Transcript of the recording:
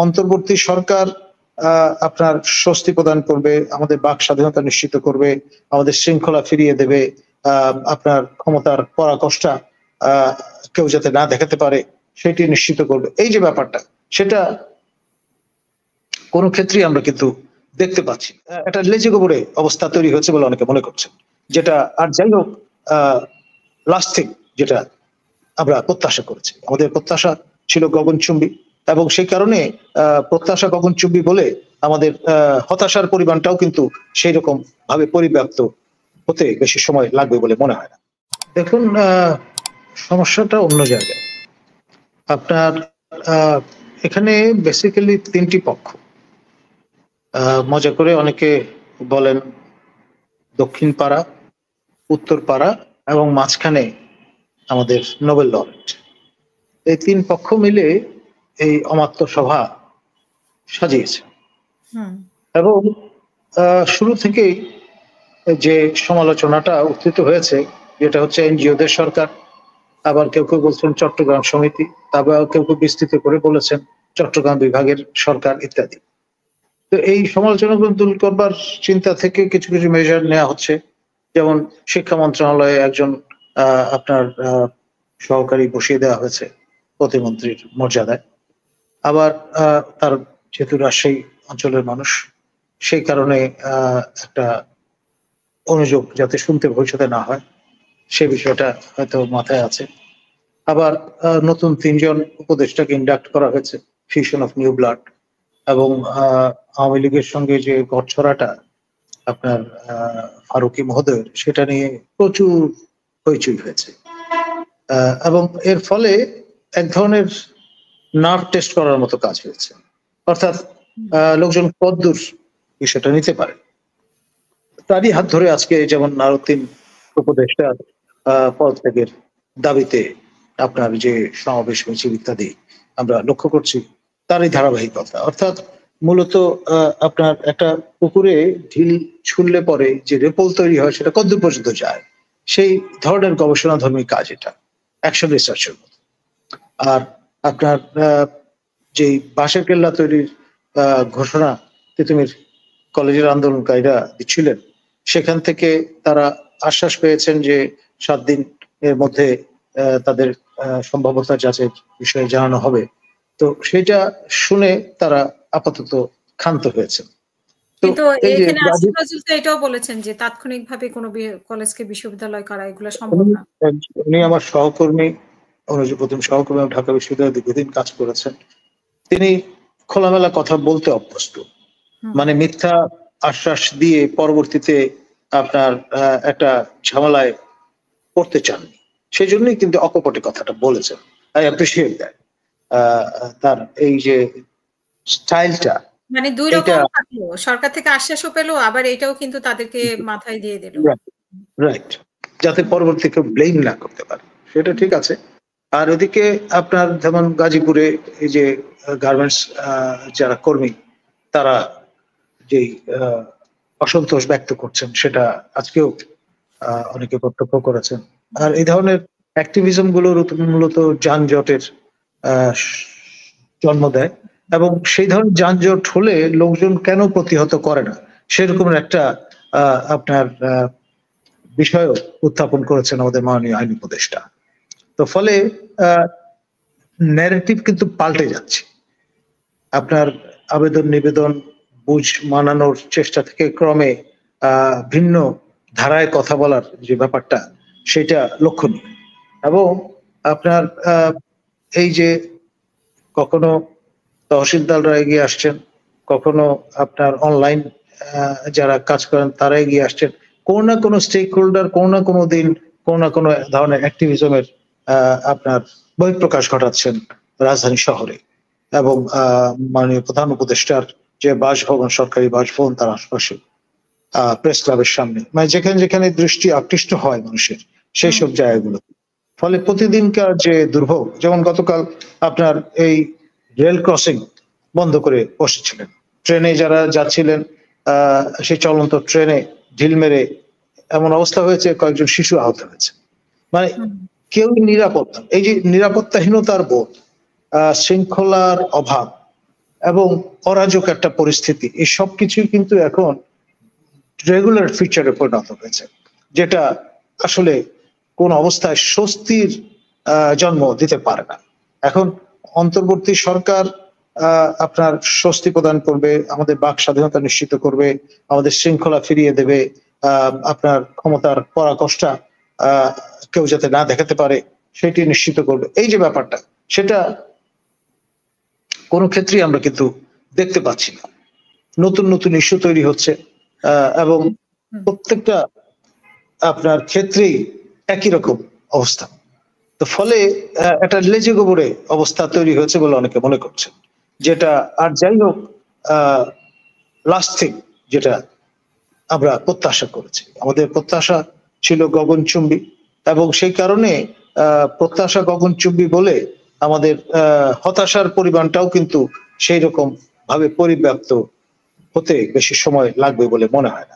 অন্তর্বর্তী সরকার আপনার স্বস্তি প্রদান করবে, আমাদের বাক স্বাধীনতা নিশ্চিত করবে, আমাদের শৃঙ্খলা ফিরিয়ে দেবে, আপনার ক্ষমতার পরাকাষ্ঠা কেউ যাতে না দেখাতে পারে সেটি নিশ্চিত করবে। এই যে ব্যাপারটা, সেটা কোনো ক্ষেত্রেই আমরা কিন্তু দেখতে পাচ্ছি একটা লেজে গোবরে অবস্থা তৈরি হয়েছে বলে অনেকে মনে করছেন, যেটা আর যাই হোক লাস্টিং যেটা আমরা প্রত্যাশা করেছি। আমাদের প্রত্যাশা ছিল গগনচুম্বী, এবং সেই কারণে প্রত্যাশা গগনচুম্বী বলে আমাদের হতাশার পরিমাণটাও কিন্তু সেই রকম ভাবে পরিব্যাপ্ত হতে বেশি সময় লাগবে বলে মনে হয় না। দেখুন, সমস্যাটা অন্য জায়গায়। আপনার এখানে বেসিক্যালি তিনটি পক্ষ। মজা করে অনেকে বলেন দক্ষিণ পাড়া, উত্তর পাড়া এবং মাঝখানে আমাদের নোবেল লরেট। এই তিন পক্ষ মিলে এই অমাত্য সভা সাজিয়েছে, এবং শুরু থেকেই যে সমালোচনাটা উত্থিত হয়েছে, যেটা হচ্ছে এনজিওদের সরকার, আবার কেউ কেউ বলছেন চট্টগ্রাম সমিতি, আবার কেউ কেউ বিস্তৃত করে বলেছেন চট্টগ্রাম বিভাগের সরকার ইত্যাদি। তো এই সমালোচনাগুলো দূর করবার চিন্তা থেকে কিছু কিছু মেজার নেওয়া হচ্ছে, যেমন শিক্ষা মন্ত্রণালয়ে একজন আপনার সহকারী বসিয়ে দেওয়া হয়েছে প্রতিমন্ত্রীর মর্যাদায়। আবার তার যেহেতু রাজশাহী অঞ্চলের মানুষ, সেই কারণে একটা অনুযোগ যাতে শুনতে ভবিষ্যতে না হয় সে বিষয়টা হয়তো মাথায় আছে। আবার নতুন 3 জন উপদেষ্টাকে ইন্ডাক্ট করা হয়েছে, ফিউশন অফ নিউ ব্লাড, এবং আওয়ামী লীগের সঙ্গে যে গড়ছড়াটা আপনার ফারুকি মহোদয়ের, সেটা নিয়ে প্রচুর হইচই হয়েছে, এবং এর ফলে এক ধরনের নার্ভ টেস্ট করার মতো কাজ হয়েছে। অর্থাৎ লোকজন কদ্দূর বিষয়টা নিতে পারে, তারই হাত ধরে আজকে যেমন আরো 3 উপদেষ্টার পদত্যাগের দাবিতে আপনার যে সমাবেশ মিছিল ইত্যাদি আমরা লক্ষ্য করছি, তারই ধারাবাহিকতা। অর্থাৎ মূলত আপনার একটা পুকুরে ঢিল ছুঁড়লে পরে যে রেপল তৈরি হয় সেটা কতদূর পর্যন্ত যায়, সেই ধরনের গবেষণাধর্মী কাজ এটা, অ্যাকশন রিসার্চের মতো। আর আপনার যে বাঁশের কেল্লা তৈরির ঘোষণা তিতুমির কলেজের আন্দোলনকারীরা দিচ্ছিলেন, সেখান থেকে তারা আশ্বাস পেয়েছেন যে 7 দিনের মধ্যে তাদের সম্ভাব্যতা যাচাইয়ের বিষয়ে জানানো হবে। তো সেটা শুনে তারা আপাতত ক্ষান্ত হয়েছে। কিন্তু এখানে আসিফ নজরুল তো এটাও বলেছেন যে তাৎক্ষণিকভাবে কোনো কলেজকে বিশ্ববিদ্যালয় করা এগুলো সম্ভব না। উনি আমার সহকর্মী, প্রথম সহকর্মী, ঢাকা বিশ্ববিদ্যালয়ে দীর্ঘদিন কাজ করেছেন। তিনি খোলামেলা কথা বলতে অভ্যস্ত, মানে মিথ্যা আশ্বাস দিয়ে পরবর্তীতে আপনার একটা ঝামেলায় পড়তে চাননি, সেই জন্যই কিন্তু অকপটে কথাটা বলেছেন। I appreciate that. তার এই যে স্টাইলটা, মানে দুই রকম থাকলো, সরকার থেকে আশ্বাসও পেলো, আবার এটাও কিন্তু তাদেরকে মাথায় দিয়ে দিল। রাইট, যাতে পরবর্তী কেউ ব্লেম না করতে পারে, সেটা ঠিক আছে। আর ওদিকে আপনার যেমন গাজীপুরে এই যে গার্মেন্টস যারা কর্মী, তারা যেই অসন্তোষ ব্যক্ত করছেন, সেটা আজকেও অনেকে প্রত্যক্ষ করেছেন। আর এই ধরনের অ্যাক্টিভিজম গুলো মূলত যানজটের জন্ম দেয়, এবং সেই ধরনের যানজট হলে লোকজন কেন প্রতিহত করে না, সেরকম একটা আপনার বিষয় উত্থাপন করেছেন আমাদের মাননীয় আইন উপদেষ্টা। তো ফলে ন্যারেটিভ কিন্তু পাল্টে যাচ্ছে। আপনার আবেদন নিবেদন বুঝ মানানোর চেষ্টা থেকে ক্রমে ভিন্ন ধারায় কথা বলার যে ব্যাপারটা, সেটা লক্ষণীয়। এবং আপনার এই যে কখনো তহসিলদাররা এগিয়ে আসছেন, কখনো আপনার অনলাইন যারা কাজ করেন তারা এগিয়ে আসছেন, কোনো না কোনো স্টেক হোল্ডার কোনো না কোনো দিন কোনো না কোনো ধরনের অ্যাক্টিভিজমের আপনার বহিঃপ্রকাশ ঘটাচ্ছেন রাজধানী শহরে। এবং মাননীয় প্রধান উপদেষ্টার যে বাসভবন, সরকারি বাসভবন, তার আশপাশে, প্রেস ক্লাবের সামনে, মানে যেখানে যেখানে দৃষ্টি আকৃষ্ট হয় মানুষের, সেই সব জায়গাগুলো। ফলে প্রতিদিনকার যে দুর্ভোগ, যেমন গতকাল আপনার এই রেল ক্রসিং বন্ধ করে বসেছিলেন, ট্রেনে যারা যাচ্ছিলেন সেই চলন্ত ট্রেনে ঢিল মেরে এমন অবস্থা হয়েছে, কয়েকজন শিশু আহত হয়েছে। মানে কেউ নিরাপত্তা, এই যে নিরাপত্তাহীনতার বোধ, শৃঙ্খলার অভাব, এবং অরাজক একটা পরিস্থিতি, এই সব কিছুই কিন্তু এখন রেগুলার ফিচারে পরিণত হয়েছে, যেটা আসলে কোন অবস্থায় স্বস্তির জন্ম দিতে পারে না। এখন অন্তর্বর্তী সরকার আপনার স্বস্তি প্রদান করবে, আমাদের বাক স্বাধীনতা নিশ্চিত করবে, আমাদের শৃঙ্খলা ফিরিয়ে দেবে, আপনার ক্ষমতার পরাকাষ্ঠা কেউ যাতে না দেখাতে পারে সেটি নিশ্চিত করবে। এই যে ব্যাপারটা, সেটা কোনো ক্ষেত্রেই আমরা কিন্তু দেখতে পাচ্ছি না। নতুন নতুন ইস্যু তৈরি হচ্ছে এবং প্রত্যেকটা আপনার ক্ষেত্রেই একই রকম অবস্থা। তো ফলে একটা লেজে গোবরে অবস্থা তৈরি হয়েছে বলে অনেকে মনে করছেন, যেটা আর যাই হোক লাস্ট থিং যেটা আমরা প্রত্যাশা করেছি, আমাদের প্রত্যাশা ছিল গগনচুম্বী, এবং সেই কারণে প্রত্যাশা গগনচুম্বী বলে আমাদের হতাশার পরিমাণটাও কিন্তু সেই রকম ভাবে পরিব্যাপ্ত হতে বেশি সময় লাগবে বলে মনে হয় না।